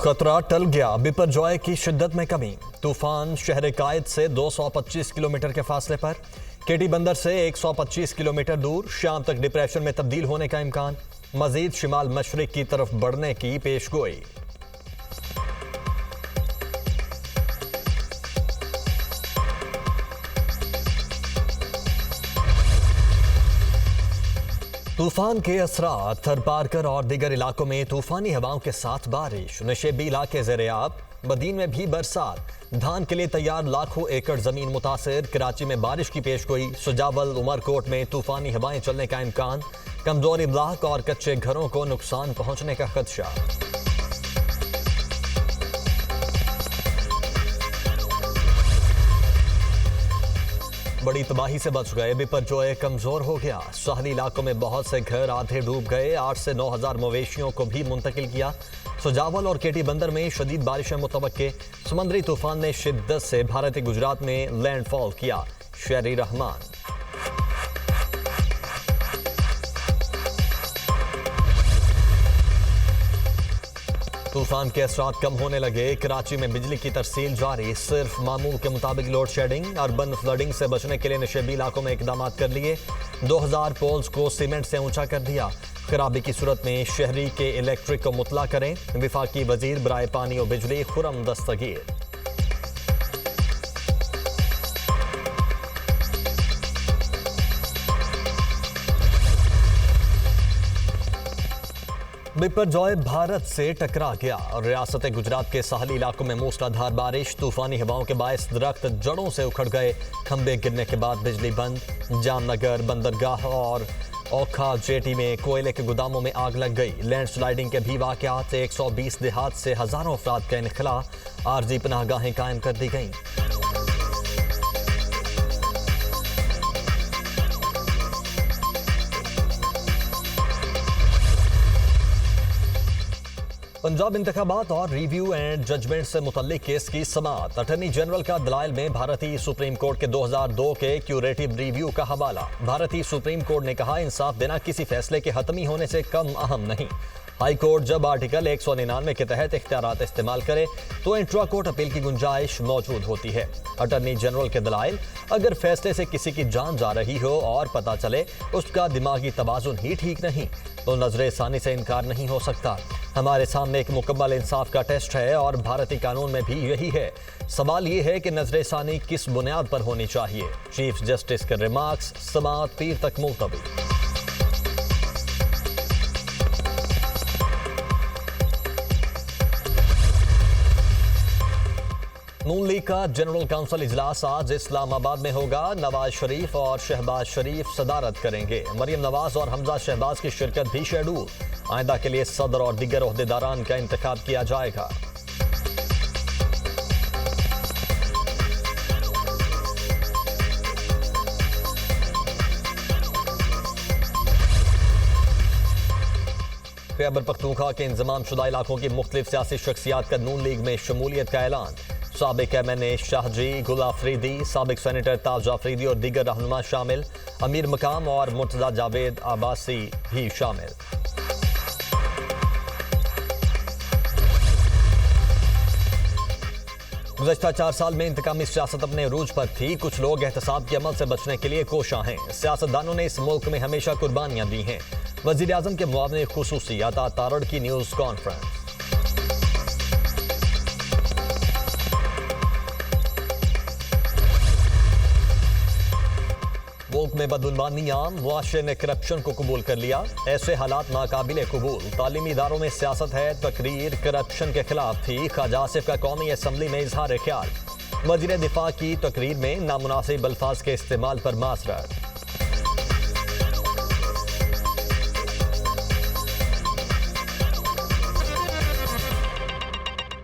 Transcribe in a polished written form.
खतरा टल गया, बिपरजॉय की शिद्दत में कमी। तूफान शहर कायद से 225 किलोमीटर के फासले पर, केटी बंदर से 125 किलोमीटर दूर। शाम तक डिप्रेशन में तब्दील होने का इम्कान, मजीद शिमाल मशरिक की तरफ बढ़ने की पेशगोई। तूफान के असरात थरपारकर और दीगर इलाकों में तूफानी हवाओं के साथ बारिश, नशेबी इलाके ज़ेर-ए-आब, बदीन में भी बरसात। धान के लिए तैयार लाखों एकड़ जमीन मुतासिर, कराची में बारिश की पेशगोई। सुजावल उमरकोट में तूफानी हवाएं चलने का इम्कान, कमजोर इब्लाक और कच्चे घरों को नुकसान पहुंचने का खदशा। बड़ी तबाही से बच गए, बिपरजॉय कमजोर हो गया। शहरी इलाकों में बहुत से घर आधे डूब गए, 8 से 9 हजार मवेशियों को भी मुंतकिल किया। सुजावल और केटी बंदर में शदीद बारिशें मुतवक्के। समुद्री तूफान ने शिद्दत से भारतीय गुजरात में लैंडफॉल किया। शहरी रहमान। तूफान के असरात कम होने लगे, कराची में बिजली की तरसील जारी, सिर्फ मामूल के मुताबिक लोड शेडिंग। अर्बन फ्लडिंग से बचने के लिए नशेबी इलाकों में इकदाम कर लिए। 2000 पोल्स को सीमेंट से ऊंचा कर दिया। खराबी की सूरत में शहरी के इलेक्ट्रिक को मुतला करें। विफाकी वजीर बराए पानी और बिजली खुरम दस्तगीर। बिपरजॉय भारत से टकरा गया और रियासत गुजरात के साहली इलाकों में मूसलाधार बारिश। तूफानी हवाओं के बायस दरख्त जड़ों से उखड़ गए, खंबे गिरने के बाद बिजली बंद। जामनगर बंदरगाह और ओखा जेटी में कोयले के गोदामों में आग लग गई। लैंडस्लाइडिंग के भी वाकयात, 120 देहात से हजारों अफराद का इनखला। आरजी पनाहगाहें कायम कर दी गईं। पंजाब इंतखाबात और रिव्यू एंड जजमेंट से मुतल्लिक केस की समाअत। अटॉर्नी जनरल का दलाइल में भारतीय सुप्रीम कोर्ट के 2002 के क्यूरेटिव रिव्यू का हवाला। भारतीय सुप्रीम कोर्ट ने कहा, इंसाफ देना किसी फैसले के हतमी होने से कम अहम नहीं। हाई कोर्ट जब आर्टिकल 199 के तहत इख्तियारात इस्तेमाल करे तो इंट्रा कोर्ट अपील की गुंजाइश मौजूद होती है। अटॉर्नी जनरल के दलाइल, अगर फैसले से किसी की जान जा रही हो और पता चले उसका दिमागी तवाजुन ही ठीक नहीं तो नजरे सानी से इनकार नहीं हो सकता। हमारे सामने एक मुकम्मल इंसाफ का टेस्ट है और भारतीय कानून में भी यही है। सवाल ये है कि नजरे सानी किस बुनियाद पर होनी चाहिए। चीफ जस्टिस के रिमार्क्स, समाअत पीर तक मुलतवी। नून लीग का जनरल काउंसिल इजलास आज इस्लामाबाद में होगा। नवाज शरीफ और शहबाज शरीफ सदारत करेंगे। मरियम नवाज और हमजा शहबाज की शिरकत भी शेड्यूल। आइंदा के लिए सदर और दीगर ओहदेदारान का इंतखाब किया जाएगा। खैबर पख्तूनख्वा के इंजमाम शुदा इलाकों की मुख्तलिफ सियासी शख्सियात का नून लीग में शमूलियत का ऐलान। साबिक MNA शाहजी गुल आफरीदी, साबिक सेनेटर ताज आफरीदी और दीगर रहनुमा शामिल। अमीर मकाम और मुर्तजा जावेद आबासी भी शामिल। गुज़श्ता 4 साल में इंतकामी सियासत अपने अरूज पर थी। कुछ लोग एहतसाब के अमल से बचने के लिए कोशां हैं। सियासतदानों ने इस मुल्क में हमेशा कुर्बानियां दी हैं। वज़ीर आज़म के मुआविन खुसूसी अता तारड़ की न्यूज़ कॉन्फ्रेंस। मुल्क में बदउनवानी आम, मुआशरे ने करप्शन को कबूल कर लिया। ऐसे हालात नाकाबिले कबूल। तालीमी इदारों में सियासत है, तकरीर करप्शन के खिलाफ थी। ख्वाजा आसिफ का कौमी असम्बली में इजहार ख्याल। वज़ीर दिफा की तकरीर में नामुनासिब अल्फाज के इस्तेमाल पर माजरत।